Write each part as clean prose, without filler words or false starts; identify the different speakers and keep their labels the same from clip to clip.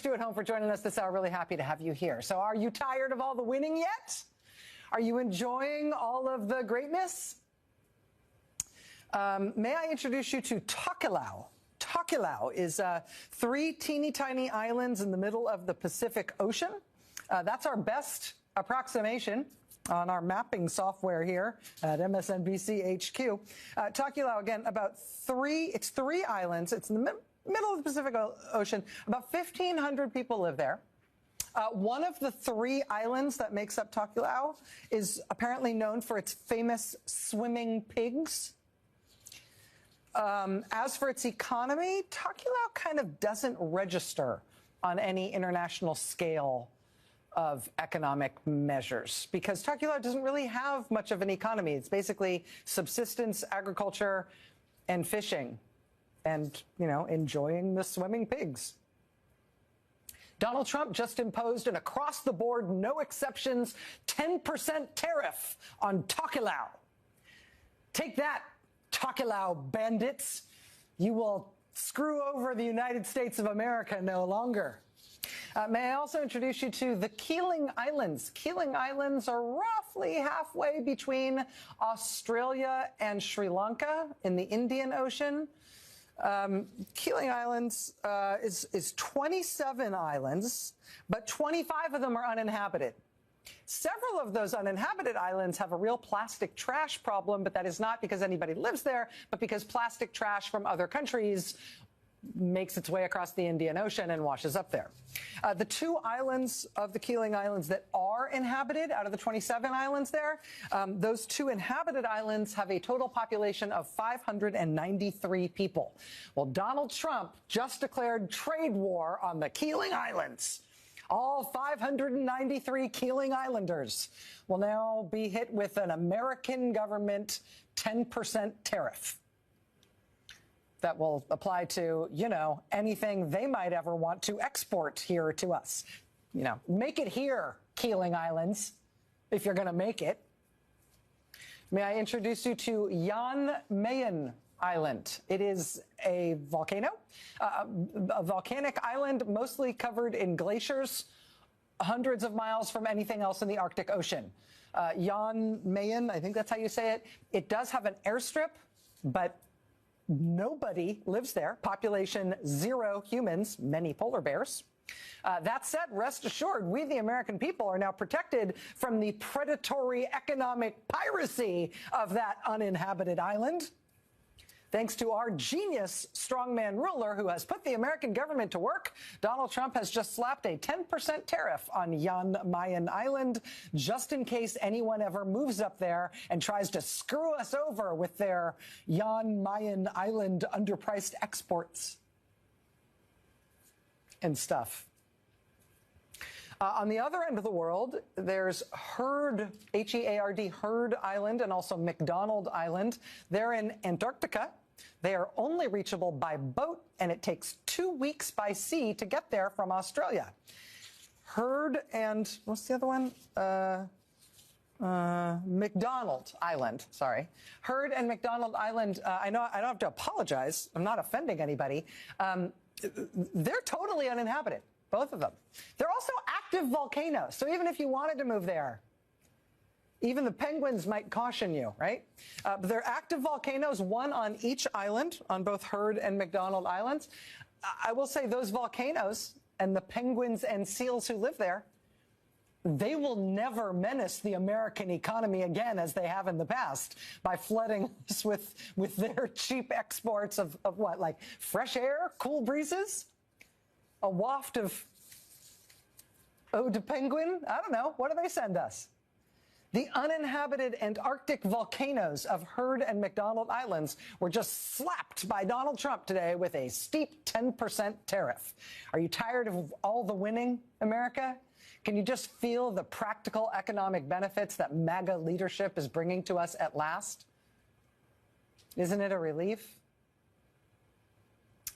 Speaker 1: you at home for joining us this hour. Really happy to have you here. So are you tired of all the winning yet? Are you enjoying all of the greatness? May I introduce you to Tokelau? Tokelau is 3 teeny tiny islands in the middle of the Pacific Ocean. That's our best approximation on our mapping software here at MSNBC HQ. Tokelau, again, it's 3 islands. It's in the middle of the Pacific Ocean. About 1,500 people live there. One of the 3 islands that makes up Tokelau is apparently known for its famous swimming pigs. As for its economy, Tokelau kind of doesn't register on any international scale of economic measures because Tokelau doesn't really have much of an economy. It's basically subsistence, agriculture, and fishing, and, enjoying the swimming pigs. Donald Trump just imposed an across-the-board, no exceptions, 10% tariff on Tokelau. Take that, Tokelau bandits. You will screw over the United States of America no longer. May I also introduce you to the Keeling Islands. Keeling Islands are roughly halfway between Australia and Sri Lanka in the Indian Ocean. Keeling Islands is 27 islands, but 25 of them are uninhabited. Several of those uninhabited islands have a real plastic trash problem, but that is not because anybody lives there, but because plastic trash from other countries makes its way across the Indian Ocean and washes up there. The 2 islands of the Keeling Islands that are inhabited, out of the 27 islands there, those 2 inhabited islands have a total population of 593 people. Well, Donald Trump just declared trade war on the Keeling Islands. All 593 Keeling Islanders will now be hit with an American government 10% tariff that will apply to, anything they might ever want to export here to us. Make it here, Keeling Islands, if you're going to make it. May I introduce you to Jan Mayen Island. It is a volcano, a volcanic island mostly covered in glaciers, hundreds of miles from anything else in the Arctic Ocean. Jan Mayen, I think that's how you say it. It does have an airstrip, but nobody lives there. Population 0 humans, many polar bears. That said, rest assured, we, the American people, are now protected from the predatory economic piracy of that uninhabited island. Thanks to our genius strongman ruler who has put the American government to work, Donald Trump has just slapped a 10% tariff on Jan Mayen Island, just in case anyone ever moves up there and tries to screw us over with their Jan Mayen Island underpriced exports and stuff. On the other end of the world, there's Heard, H-E-A-R-D, Heard Island, and also McDonald Island. They're in Antarctica. They are only reachable by boat, and it takes 2 weeks by sea to get there from Australia. Heard and, what's the other one? McDonald Island, sorry. Heard and McDonald Island, I know I don't have to apologize. I'm not offending anybody. They're totally uninhabited. Both of them. They're also active volcanoes. So even if you wanted to move there, even the penguins might caution you, right? But they're active volcanoes, one on each island, on both Heard and McDonald Islands. I will say those volcanoes and the penguins and seals who live there, they will never menace the American economy again as they have in the past by flooding us with their cheap exports of what, like fresh air, cool breezes? A waft of eau de penguin? I don't know. What do they send us? The uninhabited Antarctic volcanoes of Heard and McDonald Islands were just slapped by Donald Trump today with a steep 10% tariff. Are you tired of all the winning, America? Can you just feel the practical economic benefits that MAGA leadership is bringing to us at last? Isn't it a relief?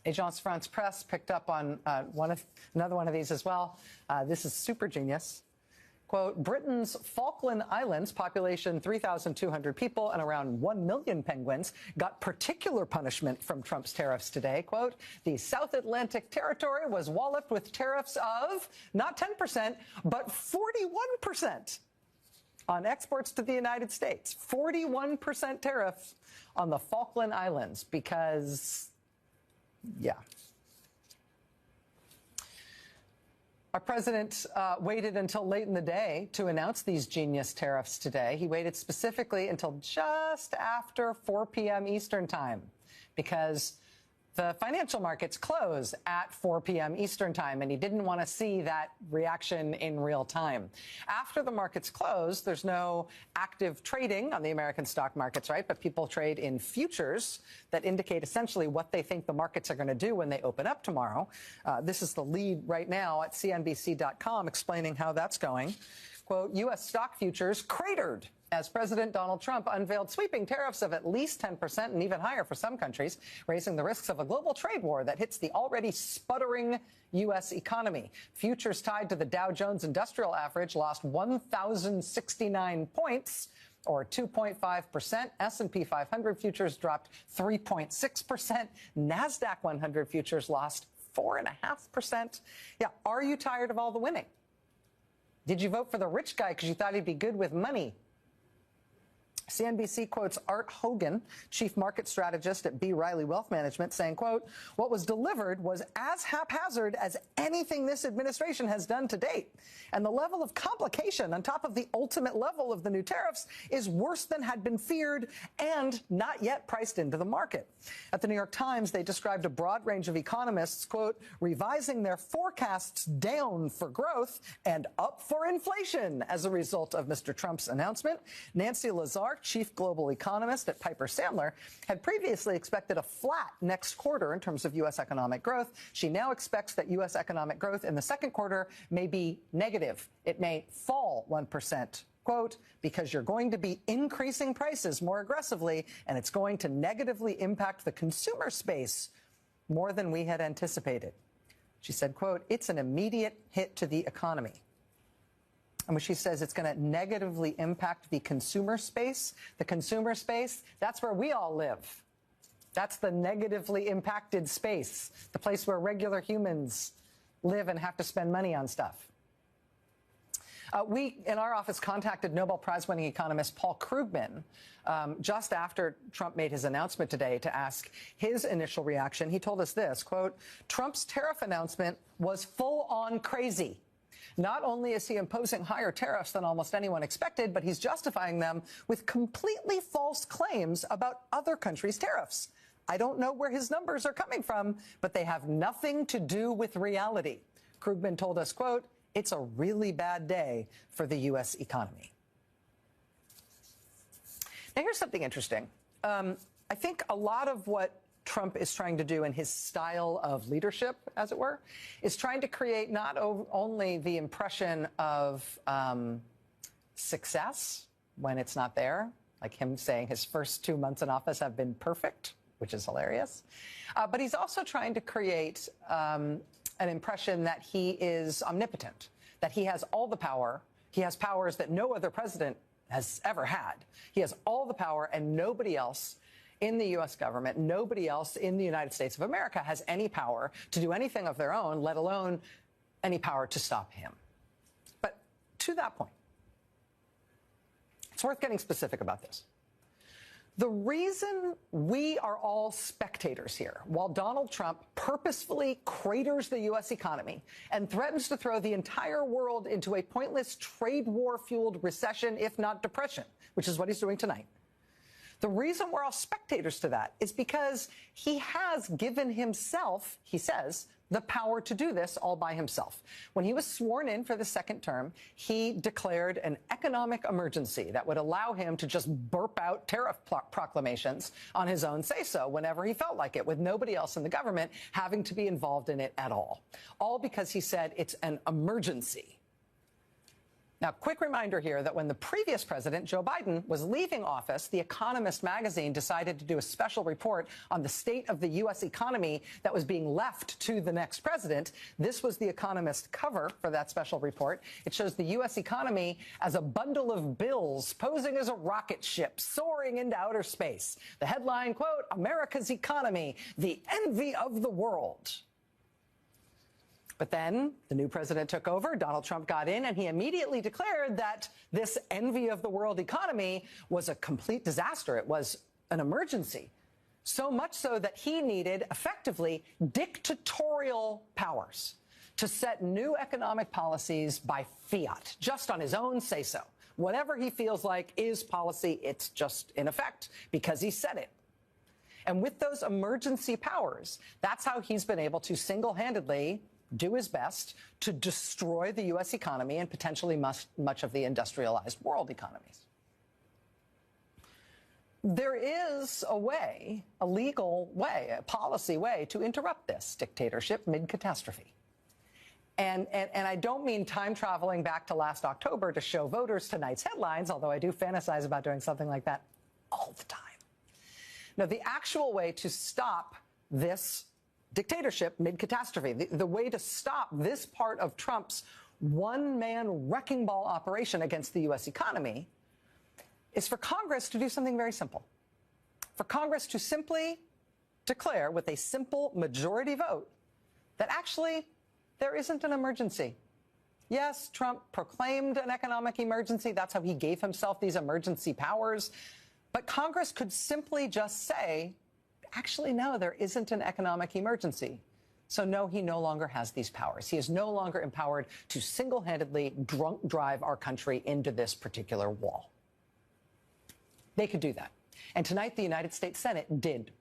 Speaker 1: Agence France Presse picked up on another one of these as well. This is super genius. Quote, Britain's Falkland Islands, population 3,200 people and around 1 million penguins, got particular punishment from Trump's tariffs today. Quote, the South Atlantic territory was walloped with tariffs of not 10%, but 41% on exports to the United States. 41% tariffs on the Falkland Islands because, yeah. Our president waited until late in the day to announce these genius tariffs today. He waited specifically until just after 4 p.m. Eastern time because the financial markets close at 4 p.m. Eastern time, and he didn't want to see that reaction in real time. After the markets close, there's no active trading on the American stock markets, right? But people trade in futures that indicate essentially what they think the markets are going to do when they open up tomorrow. This is the lead right now at CNBC.com explaining how that's going. Quote, U.S. stock futures cratered as President Donald Trump unveiled sweeping tariffs of at least 10% and even higher for some countries, raising the risks of a global trade war that hits the already sputtering U.S. economy. Futures tied to the Dow Jones Industrial Average lost 1,069 points, or 2.5%. S&P 500 futures dropped 3.6%. NASDAQ 100 futures lost 4.5%. Yeah, are you tired of all the winning? Did you vote for the rich guy because you thought he'd be good with money? CNBC quotes Art Hogan, chief market strategist at B. Riley Wealth Management, saying, quote, what was delivered was as haphazard as anything this administration has done to date. And the level of complication on top of the ultimate level of the new tariffs is worse than had been feared and not yet priced into the market. At the New York Times, they described a broad range of economists, quote, revising their forecasts down for growth and up for inflation as a result of Mr. Trump's announcement. Nancy Lazar, chief global economist at Piper Sandler, had previously expected a flat next quarter in terms of U.S. economic growth. She now expects that U.S. economic growth in the second quarter may be negative. It may fall 1%. Quote, because you're going to be increasing prices more aggressively, and it's going to negatively impact the consumer space more than we had anticipated. She said, quote, it's an immediate hit to the economy. And when she says it's going to negatively impact the consumer space, that's where we all live. That's the negatively impacted space, the place where regular humans live and have to spend money on stuff. We, in our office, contacted Nobel Prize-winning economist Paul Krugman just after Trump made his announcement today to ask his initial reaction. He told us this, quote, Trump's tariff announcement was full-on crazy. Not only is he imposing higher tariffs than almost anyone expected, but he's justifying them with completely false claims about other countries' tariffs. I don't know where his numbers are coming from, but they have nothing to do with reality. Krugman told us, quote, it's a really bad day for the U.S. economy. Now, here's something interesting. I think a lot of what Trump is trying to do in his style of leadership, as it were, is trying to create not only the impression of success when it's not there, like him saying his first 2 months in office have been perfect, which is hilarious, but he's also trying to create an impression that he is omnipotent, that he has all the power. He has powers that no other president has ever had. He has all the power, and nobody else in the U.S. government, nobody else in the United States of America has any power to do anything of their own, let alone any power to stop him. But to that point, it's worth getting specific about this. The reason we are all spectators here, while Donald Trump purposefully craters the U.S. economy and threatens to throw the entire world into a pointless trade war-fueled recession, if not depression, which is what he's doing tonight. The reason we're all spectators to that is because he has given himself, he says, the power to do this all by himself. When he was sworn in for the second term, he declared an economic emergency that would allow him to just burp out tariff proclamations on his own say-so whenever he felt like it, with nobody else in the government having to be involved in it at all. All because he said it's an emergency. Now, quick reminder here that when the previous president, Joe Biden, was leaving office, The Economist magazine decided to do a special report on the state of the U.S. economy that was being left to the next president. This was The Economist cover for that special report. It shows the U.S. economy as a bundle of bills posing as a rocket ship soaring into outer space. The headline, quote, "America's economy, the envy of the world." But then the new president took over, Donald Trump got in, and he immediately declared that this envy of the world economy was a complete disaster. It was an emergency. So much so that he needed, effectively, dictatorial powers to set new economic policies by fiat, just on his own say-so. Whatever he feels like is policy. It's just in effect because he said it. And with those emergency powers, that's how he's been able to single-handedly do his best to destroy the U.S. economy and potentially much of the industrialized world economies. There is a way, a legal way, a policy way to interrupt this dictatorship mid-catastrophe. And I don't mean time traveling back to last October to show voters tonight's headlines, although I do fantasize about doing something like that all the time. No, the actual way to stop this dictatorship mid-catastrophe, the way to stop this part of Trump's one-man wrecking ball operation against the U.S. economy is for Congress to do something very simple. For Congress to simply declare with a simple majority vote that actually there isn't an emergency. Yes, Trump proclaimed an economic emergency. That's how he gave himself these emergency powers. But Congress could simply just say, actually, no, there isn't an economic emergency. So, no, he no longer has these powers. He is no longer empowered to single-handedly drunk drive our country into this particular wall. They could do that. And tonight, the United States Senate did.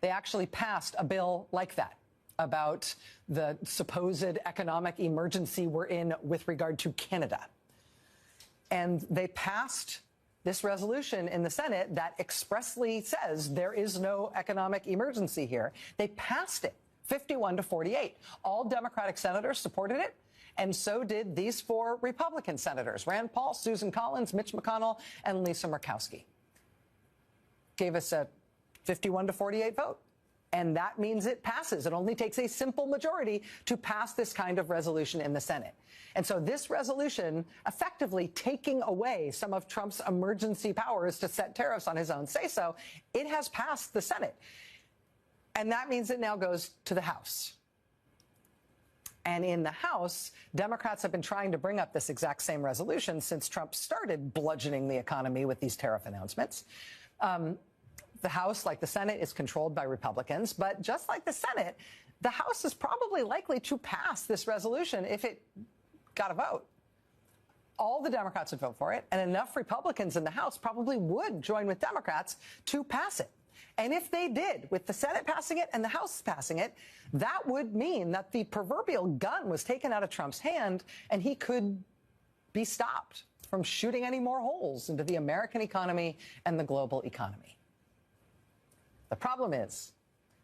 Speaker 1: They actually passed a bill like that about the supposed economic emergency we're in with regard to Canada. And they passed this resolution in the Senate that expressly says there is no economic emergency here. They passed it 51-48. All Democratic senators supported it, and so did these 4 Republican senators, Rand Paul, Susan Collins, Mitch McConnell, and Lisa Murkowski. Gave us a 51-48 vote. And that means it passes. It only takes a simple majority to pass this kind of resolution in the Senate. And so this resolution, effectively taking away some of Trump's emergency powers to set tariffs on his own say-so, it has passed the Senate. And that means it now goes to the House. And in the House, Democrats have been trying to bring up this exact same resolution since Trump started bludgeoning the economy with these tariff announcements. The House, like the Senate, is controlled by Republicans. But just like the Senate, the House is probably likely to pass this resolution if it got a vote. All the Democrats would vote for it, and enough Republicans in the House probably would join with Democrats to pass it. And if they did, with the Senate passing it and the House passing it, that would mean that the proverbial gun was taken out of Trump's hand and he could be stopped from shooting any more holes into the American economy and the global economy. The problem is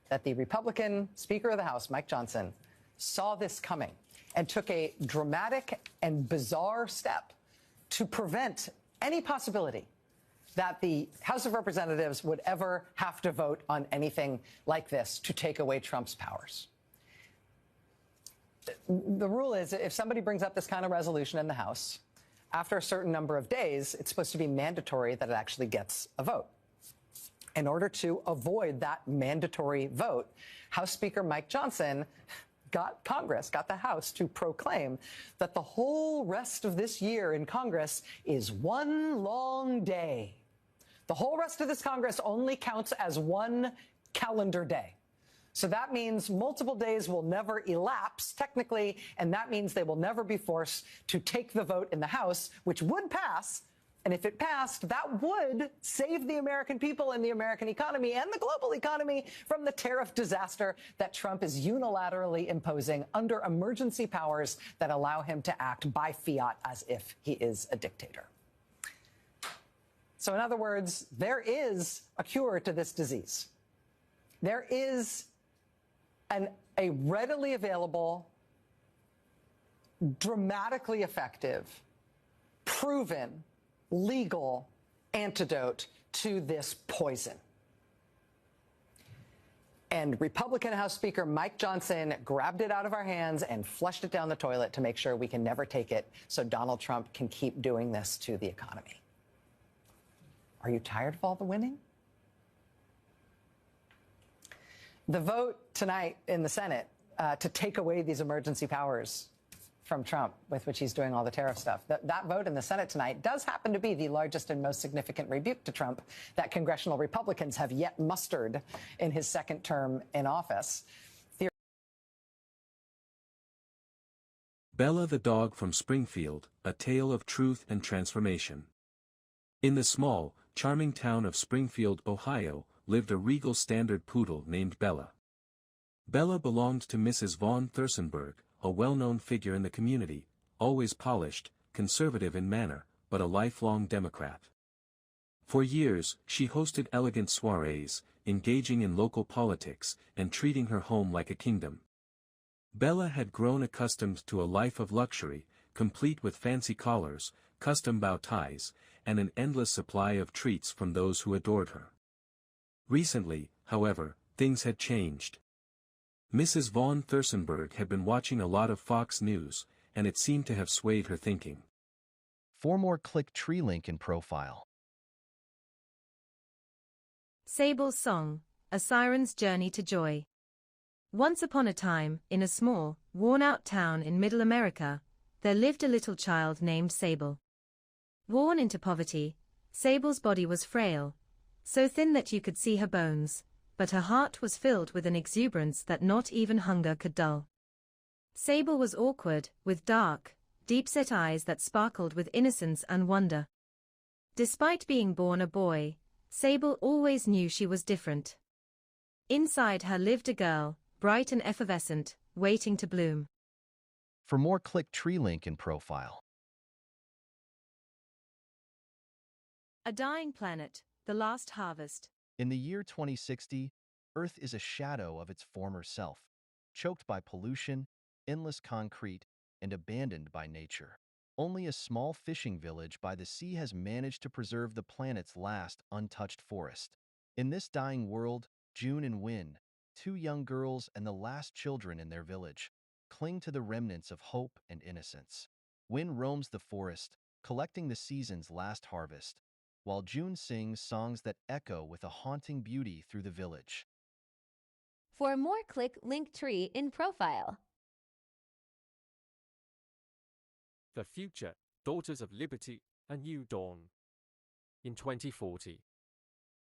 Speaker 1: that the Republican Speaker of the House, Mike Johnson, saw this coming and took a dramatic and bizarre step to prevent any possibility that the House of Representatives would ever have to vote on anything like this to take away Trump's powers. The rule is if somebody brings up this kind of resolution in the House, after a certain number of days, it's supposed to be mandatory that it actually gets a vote. In order to avoid that mandatory vote, House Speaker Mike Johnson got the House to proclaim that the whole rest of this year in Congress is one long day. The whole rest of this Congress only counts as one calendar day. So that means multiple days will never elapse, technically, and that means they will never be forced to take the vote in the House, which would pass. And if it passed, that would save the American people and the American economy and the global economy from the tariff disaster that Trump is unilaterally imposing under emergency powers that allow him to act by fiat as if he is a dictator. So in other words, there is a cure to this disease. There is a readily available, dramatically effective, proven, legal antidote to this poison. And Republican House Speaker Mike Johnson grabbed it out of our hands and flushed it down the toilet to make sure we can never take it so Donald Trump can keep doing this to the economy. Are you tired of all the winning? The vote tonight in the Senate to take away these emergency powers from Trump, with which he's doing all the tariff stuff. That vote in the Senate tonight does happen to be the largest and most significant rebuke to Trump that congressional Republicans have yet mustered in his second term in office.
Speaker 2: Bella the dog from Springfield, a tale of truth and transformation. In the small, charming town of Springfield, Ohio, lived a regal standard poodle named Bella. Bella belonged to Mrs. Von Thursenberg, a well-known figure in the community, always polished, conservative in manner, but a lifelong Democrat. For years, she hosted elegant soirees, engaging in local politics, and treating her home like a kingdom. Bella had grown accustomed to a life of luxury, complete with fancy collars, custom bow ties, and an endless supply of treats from those who adored her. Recently, however, things had changed. Mrs. Von Thursenberg had been watching a lot of Fox News, and it seemed to have swayed her thinking.
Speaker 3: For more, click tree link in profile.
Speaker 4: Sable's Song, A Siren's Journey to Joy. Once upon a time, in a small, worn-out town in Middle America, there lived a little child named Sable. Worn into poverty, Sable's body was frail, so thin that you could see her bones, but her heart was filled with an exuberance that not even hunger could dull. Sable was awkward, with dark, deep-set eyes that sparkled with innocence and wonder. Despite being born a boy, Sable always knew she was different. Inside her lived a girl, bright and effervescent, waiting to bloom.
Speaker 3: For more, click tree link in profile.
Speaker 4: A Dying Planet, The Last Harvest.
Speaker 3: In the year 2060, Earth is a shadow of its former self, choked by pollution, endless concrete, and abandoned by nature. Only a small fishing village by the sea has managed to preserve the planet's last untouched forest. In this dying world, June and Win, two young girls and the last children in their village, cling to the remnants of hope and innocence. Win roams the forest, collecting the season's last harvest, while June sings songs that echo with a haunting beauty through the village.
Speaker 5: For more, click Linktree in profile.
Speaker 6: The Future, Daughters of Liberty, A New Dawn. In 2040,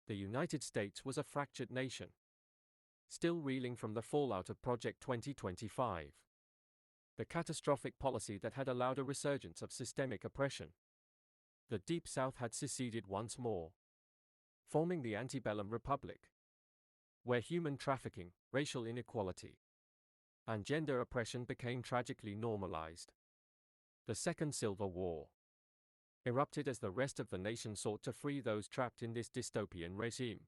Speaker 6: the United States was a fractured nation, still reeling from the fallout of Project 2025, the catastrophic policy that had allowed a resurgence of systemic oppression. The Deep South had seceded once more, forming the antebellum republic, where human trafficking, racial inequality, and gender oppression became tragically normalized. The Second Civil War erupted as the rest of the nation sought to free those trapped in this dystopian regime.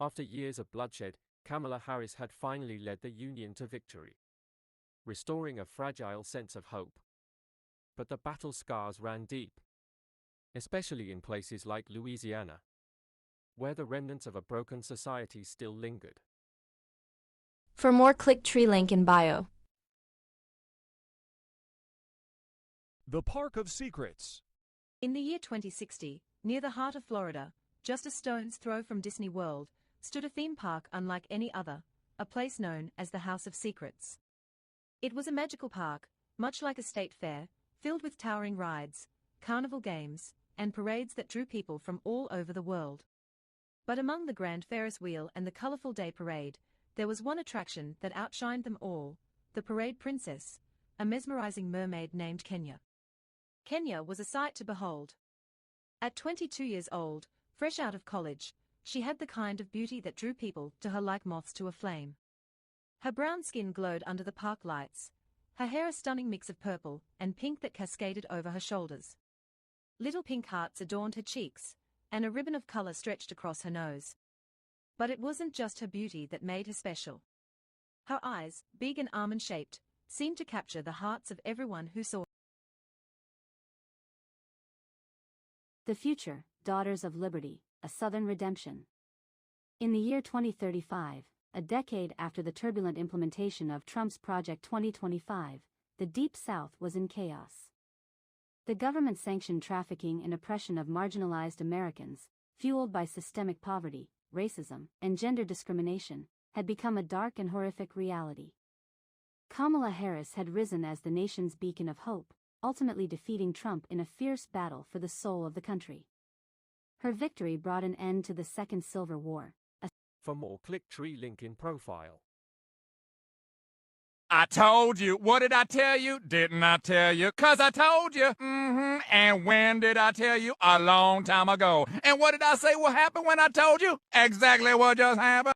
Speaker 6: After years of bloodshed, Kamala Harris had finally led the Union to victory, restoring a fragile sense of hope. But the battle scars ran deep, especially in places like Louisiana, where the remnants of a broken society still lingered.
Speaker 5: For more, click tree link in bio.
Speaker 7: The Park of Secrets.
Speaker 4: In the year 2060, near the heart of Florida, just a stone's throw from Disney World, stood a theme park unlike any other, a place known as the House of Secrets. It was a magical park, much like a state fair, filled with towering rides, carnival games, and parades that drew people from all over the world. But among the grand Ferris wheel and the colorful day parade, there was one attraction that outshined them all, the Parade Princess, a mesmerizing mermaid named Kenya. Kenya was a sight to behold. At 22 years old, fresh out of college, she had the kind of beauty that drew people to her like moths to a flame. Her brown skin glowed under the park lights, her hair a stunning mix of purple and pink that cascaded over her shoulders. Little pink hearts adorned her cheeks, and a ribbon of color stretched across her nose. But it wasn't just her beauty that made her special. Her eyes, big and almond-shaped, seemed to capture the hearts of everyone who saw
Speaker 8: The future, Daughters of Liberty, a Southern redemption. In the year 2035, a decade after the turbulent implementation of Trump's Project 2025, the Deep South was in chaos. The government-sanctioned trafficking and oppression of marginalized Americans, fueled by systemic poverty, racism, and gender discrimination, had become a dark and horrific reality. Kamala Harris had risen as the nation's beacon of hope, ultimately defeating Trump in a fierce battle for the soul of the country. Her victory brought an end to the Second Civil War.
Speaker 6: For more, click tree link in profile.
Speaker 9: I told you. What did I tell you? Didn't I tell you? 'Cause I told you. And when did I tell you? A long time ago. And what did I say will happen when I told you? Exactly what just happened.